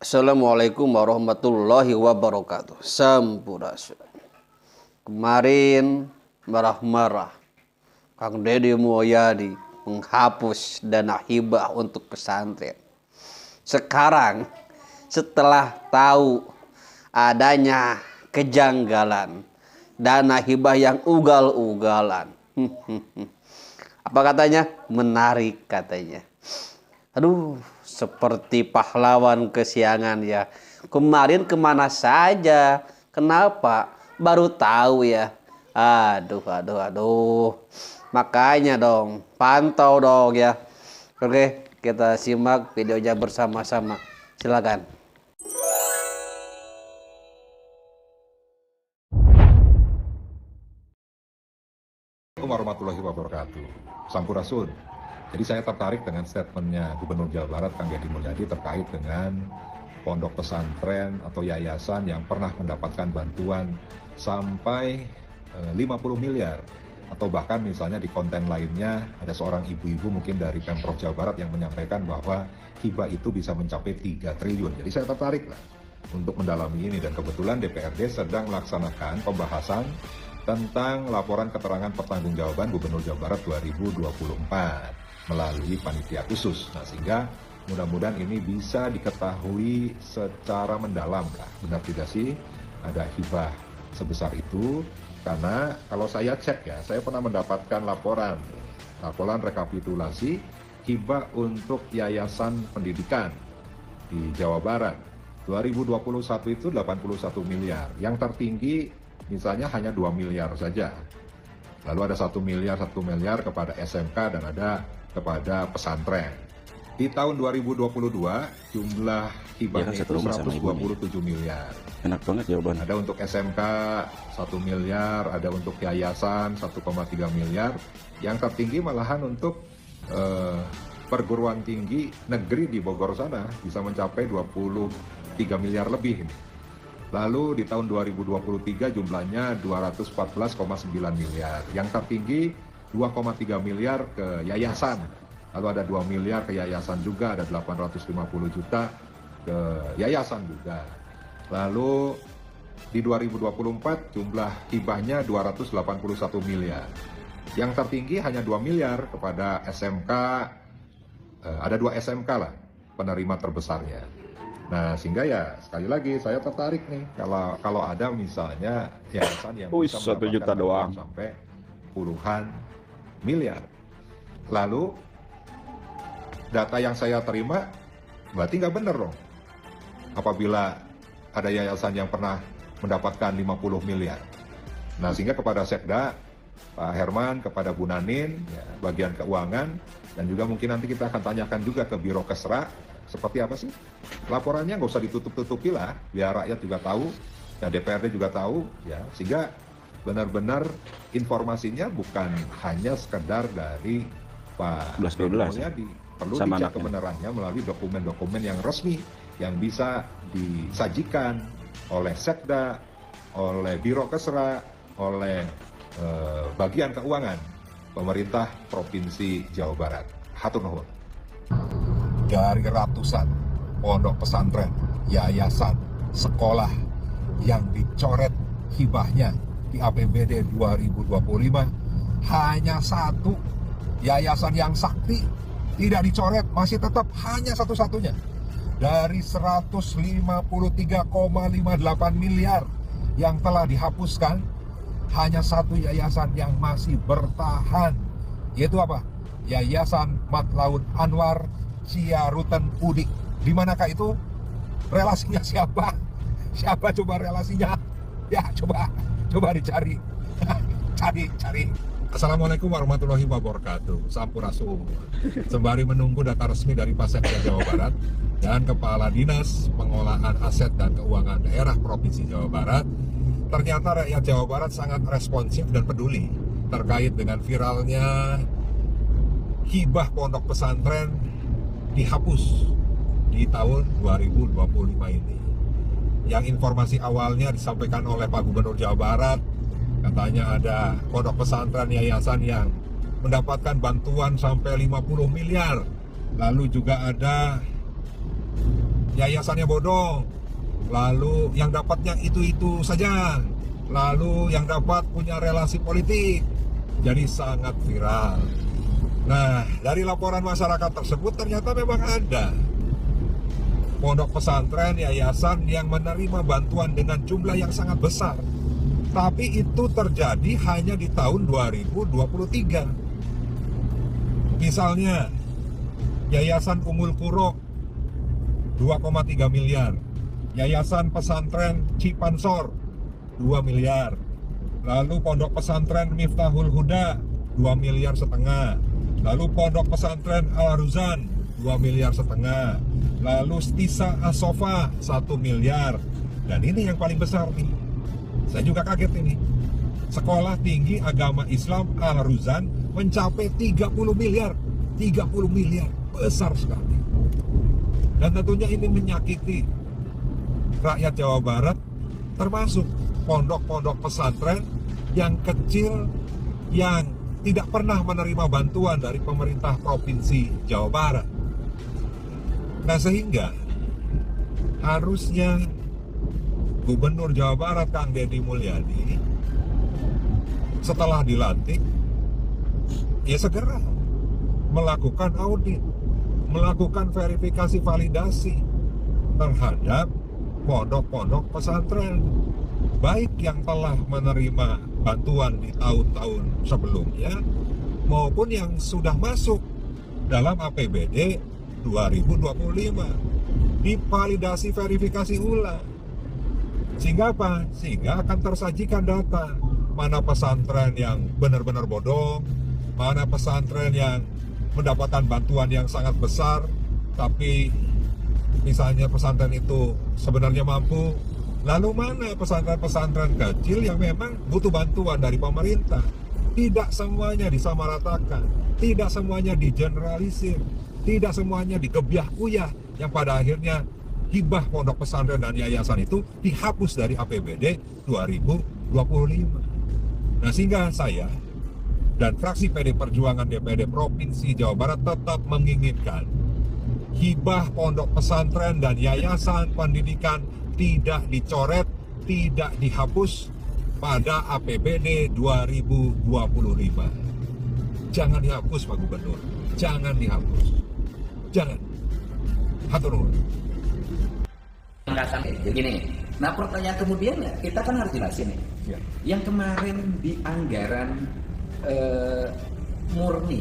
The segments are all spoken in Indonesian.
Assalamualaikum warahmatullahi wabarakatuh. Sampurasun. Kemarin marah-marah Kang Deddy Mulyadi menghapus dana hibah untuk pesantren. Sekarang setelah tahu adanya kejanggalan dana hibah yang ugal-ugalan, apa katanya? Menarik katanya. Aduh, seperti pahlawan kesiangan ya. Kemarin kemana saja? Kenapa? Baru tahu ya. Aduh. Makanya dong, pantau dong ya. Oke, kita simak videonya bersama-sama. Silakan. Assalamualaikum warahmatullahi wabarakatuh. Sampurasun. Jadi saya tertarik dengan statementnya Gubernur Jawa Barat Kang Deddy Mulyadi terkait dengan pondok pesantren atau yayasan yang pernah mendapatkan bantuan sampai 50 miliar. Atau bahkan misalnya di konten lainnya ada seorang ibu-ibu mungkin dari Pemprov Jawa Barat yang menyampaikan bahwa hibah itu bisa mencapai 3 triliun. Jadi saya tertarik lah untuk mendalami ini, dan kebetulan DPRD sedang melaksanakan pembahasan tentang laporan keterangan pertanggungjawaban Gubernur Jawa Barat 2024 melalui panitia khusus. Nah, sehingga mudah-mudahan ini bisa diketahui secara mendalam lah, benar tidak sih ada hibah sebesar itu. Karena kalau saya cek ya, saya pernah mendapatkan laporan rekapitulasi hibah untuk yayasan pendidikan di Jawa Barat 2021 itu 81 miliar. Yang tertinggi misalnya hanya 2 miliar saja. Lalu ada 1 miliar kepada SMK dan ada kepada pesantren. Di tahun 2022 jumlah hibahnya itu 127 miliar. Enak banget jawabannya. Ada untuk SMK 1 miliar, ada untuk yayasan 1,3 miliar. Yang tertinggi malahan untuk perguruan tinggi negeri di Bogor sana bisa mencapai 23 miliar lebih. Lalu di tahun 2023 jumlahnya 214,9 miliar. Yang tertinggi 2,3 miliar ke yayasan. Lalu ada 2 miliar ke yayasan juga, ada 850 juta ke yayasan juga. Lalu di 2024 jumlah hibahnya 281 miliar. Yang tertinggi hanya 2 miliar kepada SMK, ada 2 SMK lah penerima terbesarnya. Nah, sehingga ya sekali lagi saya tertarik nih kalau ada misalnya yayasan yang bisa 1 juta doang sampai puluhan miliar. Lalu data yang saya terima berarti nggak benar dong apabila ada yayasan yang pernah mendapatkan 50 miliar. Nah, sehingga kepada Sekda Pak Herman, kepada Bu Nanin ya, bagian keuangan, dan juga mungkin nanti kita akan tanyakan juga ke Biro Kesra seperti apa sih laporannya, nggak usah ditutup-tutupi lah, biar rakyat juga tahu, ya DPRD juga tahu, ya, sehingga benar-benar informasinya bukan hanya sekedar dari Pak Mulyadi, perlu dicek kebenarannya melalui dokumen-dokumen yang resmi yang bisa disajikan oleh Sekda, oleh Biro Kesra, oleh bagian keuangan pemerintah Provinsi Jawa Barat. Hatur nuhun. Dari ratusan pondok pesantren, yayasan, sekolah yang dicoret hibahnya di APBD 2025, hanya satu yayasan yang sakti tidak dicoret, masih tetap hanya satu-satunya dari 153,58 miliar yang telah dihapuskan. Hanya satu yayasan yang masih bertahan, yaitu apa? Yayasan Matlaun Anwar Ciaruten Udik. Di manakah itu? Relasinya siapa? Siapa coba relasinya? Ya, coba dicari. cari. Assalamualaikum warahmatullahi wabarakatuh. Sampurasun. Sembari menunggu data resmi dari Pak Sekda Jawa Barat dan Kepala Dinas Pengolahan Aset dan Keuangan Daerah Provinsi Jawa Barat, ternyata rakyat Jawa Barat sangat responsif dan peduli terkait dengan viralnya hibah pondok pesantren dihapus di tahun 2025 ini. Yang informasi awalnya disampaikan oleh Pak Gubernur Jawa Barat, katanya ada pondok pesantren yayasan yang mendapatkan bantuan sampai 50 miliar. Lalu juga ada yayasannya bodong, lalu yang dapatnya itu-itu saja, lalu yang dapat punya relasi politik, jadi sangat viral. Nah, dari laporan masyarakat tersebut ternyata memang ada pondok pesantren, yayasan yang menerima bantuan dengan jumlah yang sangat besar. Tapi itu terjadi hanya di tahun 2023. Misalnya, Yayasan Ummul Qura 2,3 miliar. Yayasan Pesantren Cipansor 2 miliar. Lalu Pondok Pesantren Miftahul Huda 2 miliar setengah. Lalu Pondok Pesantren Al-Ruzan 2 miliar setengah. Lalu Stisa Asofa 1 miliar. Dan ini yang paling besar nih. Saya juga kaget ini. Sekolah Tinggi Agama Islam Al-Ruzan mencapai 30 miliar. 30 miliar. Besar sekali. Dan tentunya ini menyakiti rakyat Jawa Barat, termasuk pondok-pondok pesantren yang kecil yang tidak pernah menerima bantuan dari pemerintah Provinsi Jawa Barat. Nah, sehingga harusnya Gubernur Jawa Barat Kang Deddy Mulyadi setelah dilantik ya segera melakukan audit, melakukan verifikasi validasi terhadap pondok-pondok pesantren, baik yang telah menerima bantuan di tahun-tahun sebelumnya maupun yang sudah masuk dalam APBD 2025, divalidasi verifikasi ulang. Sehingga apa? Sehingga akan tersajikan data mana pesantren yang benar-benar bodong, mana pesantren yang mendapatkan bantuan yang sangat besar, tapi misalnya pesantren itu sebenarnya mampu. Lalu mana pesantren-pesantren kecil yang memang butuh bantuan dari pemerintah? Tidak semuanya disamaratakan, tidak semuanya digeneralisir, tidak semuanya digebyah-kuyah, yang pada akhirnya hibah pondok pesantren dan yayasan itu dihapus dari APBD 2025. Nah, sehingga saya dan fraksi PD Perjuangan DPD Provinsi Jawa Barat tetap menginginkan hibah pondok pesantren dan yayasan pendidikan tidak dicoret, tidak dihapus pada APBD 2025. Jangan dihapus, Pak Gubernur. Jangan dihapus. Jangan. Hatur nuhun. Begini, nah pertanyaan kemudian ya, kita kan harus jelasin nih. Ya. Yang kemarin di anggaran murni,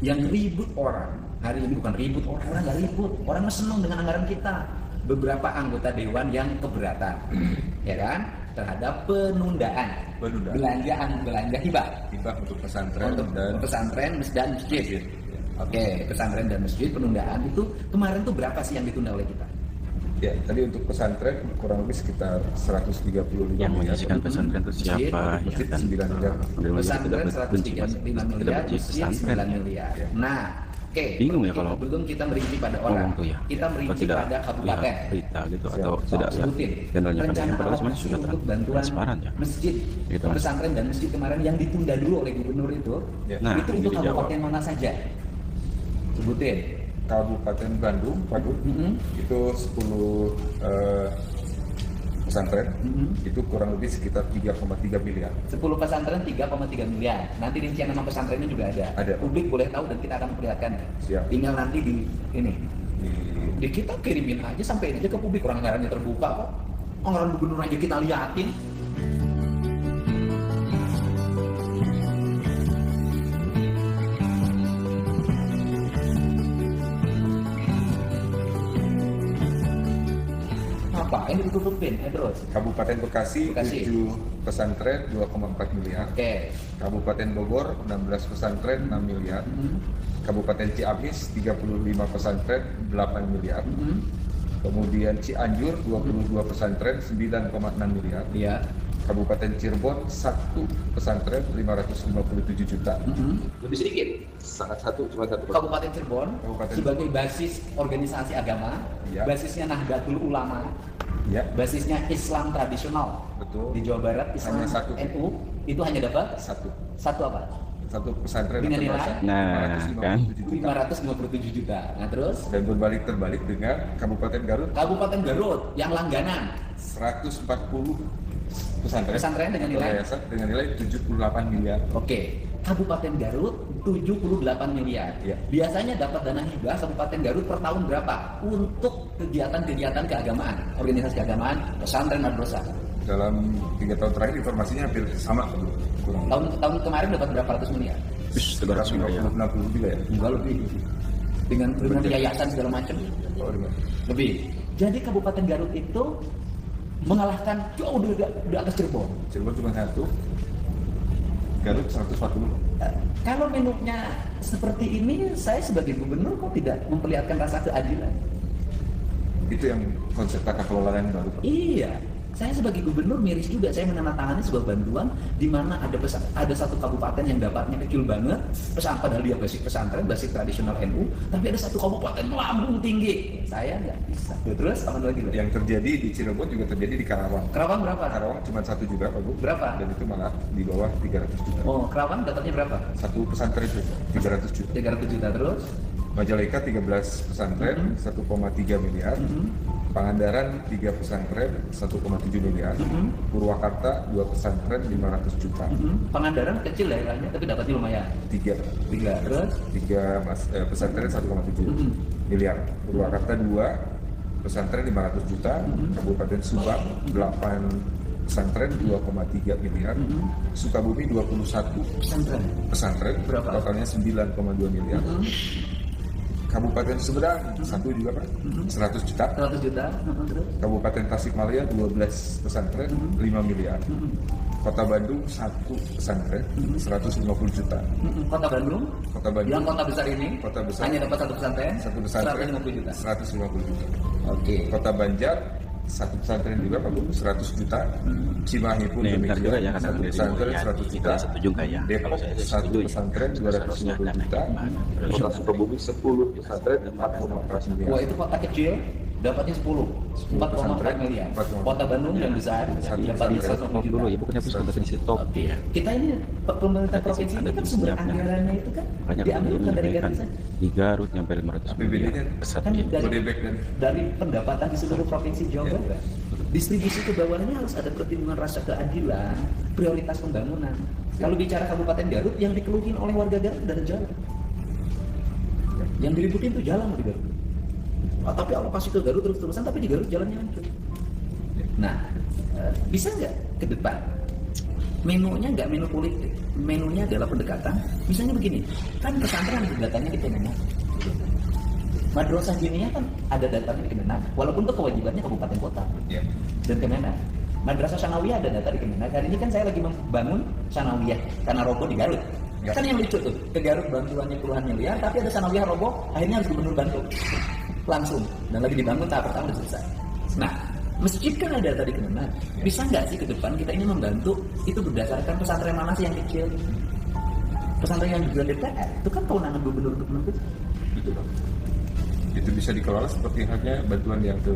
yang ribut orang, hari ini bukan ribut orang nggak ribut, orang senang dengan anggaran kita. Beberapa anggota dewan yang keberatan, ya kan, terhadap penundaan. belanja hibah untuk pesantren untuk dan pesantren dan masjid. Oke, pesantren dan masjid penundaan itu kemarin tuh berapa sih yang ditunda oleh kita? ya tadi untuk pesantren kurang lebih sekitar 135 Yang miliar. menyaksikan pesantren itu siapa? Masjid Ya kan? 9 miliar. Pesantren 135 miliar, masjid 9 miliar. Ya. Nah, oke. Bingung ya kalau belum kita merinci pada orang, ngomong tuh ya. kita Atau merinci tidak pada kabupaten. lihat berita gitu atau tidak ya Sebutin. channelnya pada Rencana yang padahal semuanya alokasi sudah untuk bantuan transparan ya. masjid, Gitu, Mas. pesantren dan masjid kemarin yang ditunda dulu oleh gubernur itu, Ya. Nah, itu ini untuk dijawab. kabupaten mana saja? Sebutin. Kabupaten Bandung, Waduh, itu 10 pesantren, itu kurang lebih sekitar 3,3 miliar. 10 pesantren 3,3 miliar. Nanti rincian nama pesantrennya juga ada. Ada. Publik boleh tahu dan kita akan perlihatkan. Siap. Tinggal nanti di ini. Di Di kita kirimin aja sampai aja ke publik, orang anggarannya terbuka kok. Anggaran gubernur aja kita liatin. Ngapain ditutupin? Terus. Kabupaten Bekasi, Bekasi. 7 pesantren 2,4 miliar. Oke. Kabupaten Bogor 16 pesantren 6 miliar. Kabupaten Ciamis 35 pesantren 8 miliar. Kemudian Cianjur 22 pesantren 9,6 miliar. Iya. Kabupaten Cirebon 1 pesantren 557 juta. Lebih sedikit. Sangat cuma satu. Kabupaten Cirebon Kabupaten sebagai basis organisasi agama, Ya. basisnya Nahdlatul Ulama, Ya, basisnya Islam tradisional. betul. Di Jawa Barat Islam Hanya satu. NU itu hanya dapat Satu. satu apa? satu pesantren Dengan atau nilai? madrasah Nah, kan. 557 juta. 557 juta. Nah terus Dan berbalik terbalik dengan Kabupaten Garut Kabupaten Garut yang langganan 140 pesantren, Pesantren dengan atau nilai? yayasan dengan nilai 78 miliar. Oke, Kabupaten Garut 78 miliar. Iya. Biasanya dapat dana hibah Kabupaten Garut per tahun berapa untuk kegiatan-kegiatan keagamaan, organisasi keagamaan, pesantren madrasah? Dalam 3 tahun terakhir informasinya hampir sama, kurang Tahun kemarin dapat berapa ratus miliar? Wis, 300 miliar. 60 juga ya. Enggak lebih. Dengan yayasan segala macam Oh, iya. lebih. Jadi Kabupaten Garut itu mengalahkan jauh di atas Cirebon. Cirebon cuma 1, Garut 140. Kalau menunya seperti ini, saya sebagai gubernur kok tidak memperlihatkan rasa keadilan? Itu yang konsep tata kelola yang baru, Pak. Iya, saya sebagai gubernur miris juga. Saya menandatangani sebuah bantuan di mana ada satu kabupaten yang dapatnya kecil banget, padahal dia pesantren, basic tradisional NU, tapi ada satu kabupaten melambung tinggi. Saya nggak bisa. Terus apa lagi? Yang terjadi di Cirebon juga terjadi di Karawang. Kerawang berapa? Karawang cuma 1 juga, Pak Bu. Berapa? Dan itu malah di bawah 300 juta. Oh, Kerawang dapatnya berapa? Satu pesantren itu 300 juta. 300 juta terus. Majalengka 13 pesantren 1,3 miliar. Pangandaran 3 pesantren 1,7 miliar. Purwakarta 2 pesantren 500 juta. Pangandaran kecil daerahnya tapi dapatnya lumayan. 3 Terus 3 pesantren 1,7 miliar. Purwakarta 2 pesantren 500 juta. Kabupaten Subang 8 pesantren 2,3 miliar. Sukabumi 21 pesantren. pesantren, Berapa? totalnya 9,2 miliar. Kabupaten Sumedang 1 juga, Pak, 100 juta. 100 juta. Terus Kabupaten Tasikmalaya 12 pesantren 5 miliar. Kota Bandung 1 pesantren 150 juta. Kota Bandung. Kota Bandung Yang kota besar ini. Kota besar. Hanya dapat satu pesantren. 150 juta. 150 juta. Oke. Kota Banjar 1 pesantren juga, Pak Bu, 100 juta. Cimahi pun Nih, bentar juga ya kata 1 beliau pesantren ya, 100 juta. kita setuju nggak ya? Depok Kalau saya 1 setuju ya. pesantren Seharusnya 250 dana juta. gimana? Kota Sukabumi 10 pesantren 4,4 miliar. Wah, itu kota kecil dapatnya 10, 4,4 miliar. 4,4. Kota Bandung yang besar Satu dapatnya pesantren. 150 Dulu juta. ya, bukannya pusat tapi di situ top ya. Kita ini pemerintah provinsi ini kan sumber anggarannya itu kan Banyak diambil bukan dari menyampaikan Garut saja. di Garut nyampe 500 miliar. APBD-nya Besar Kan ya. Bodebek dan dari pendapatan di seluruh provinsi Jawa Barat. Distribusi ke bawahnya harus ada pertimbangan rasa keadilan, prioritas pembangunan. Kalau bicara Kabupaten Garut, yang dikeluhin oleh warga Garut dari jalan. Yang diributin itu jalan di Garut. Tapi alokasi ke Garut terus-terusan, tapi di Garut jalannya hancur. Nah, bisa nggak ke depan? Menunya nggak menu politik, menunya adalah pendekatan. Misalnya begini, kan pesantren datanya di Kemenak. Madrasah diniyah kan ada datanya di Kemenak, walaupun itu kewajibannya kabupaten kota ya. dan Kemenak. Madrasah Sanawiyah ada data di Kemenak. Hari ini kan saya lagi membangun Sanawiyah karena roboh di Garut. Ya. Kan yang lucu tuh, ke Garut bantuannya puluhan miliar, tapi ada Sanawiyah roboh, akhirnya harus gubernur bantu langsung. Dan lagi dibangun tahap pertama udah selesai. Nah, masjid kan ada data di Kemenak. Bisa nggak sih ke depan kita ini membantu itu berdasarkan pesantren mana sih yang kecil? Pesantren yang juga DPR itu kan kewenangan gubernur Gitu, Pak. Itu bisa dikelola seperti halnya bantuan yang ke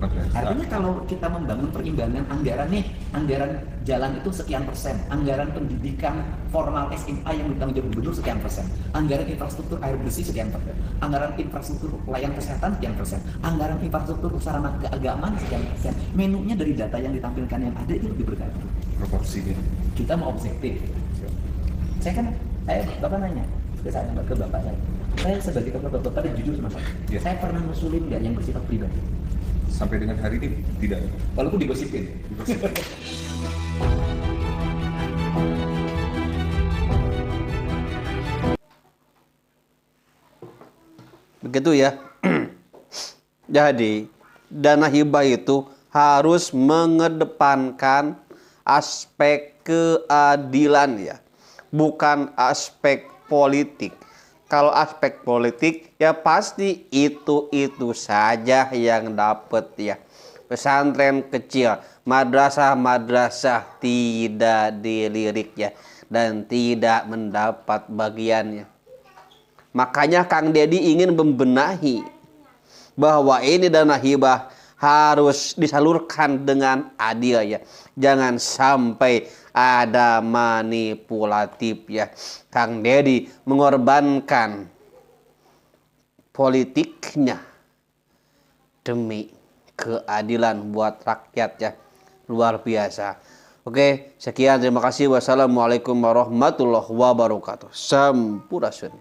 madrasah. Artinya kalau kita membangun perimbangan anggaran nih, anggaran jalan itu sekian persen, anggaran pendidikan formal SMA yang ditanggung jawab gubernur sekian persen, anggaran infrastruktur air bersih sekian persen, anggaran infrastruktur pelayanan kesehatan sekian persen, anggaran infrastruktur sarana keagamaan sekian persen. Menunya dari data yang ditampilkan yang ada itu lebih bergantung. Proporsinya. Kita mau objektif. Saya bapak nanya ke bapak saya sebagai kepala bapak dan jujur sama saya. Ya. Saya pernah ngusulin nggak yang bersifat pribadi? Sampai dengan hari ini tidak. Walaupun digosipin. Begitu ya. Jadi, dana hibah itu harus mengedepankan aspek keadilan ya. Bukan aspek politik. Kalau aspek politik ya pasti itu saja yang dapat ya. Pesantren kecil, madrasah-madrasah tidak dilirik ya dan tidak mendapat bagiannya. Makanya Kang Deddy ingin membenahi bahwa ini dana hibah harus disalurkan dengan adil ya. Jangan sampai ada manipulatif ya. Kang Deddy mengorbankan politiknya demi keadilan buat rakyat ya. Luar biasa. Oke, sekian, terima kasih. Wassalamualaikum warahmatullahi wabarakatuh. Sampurasun.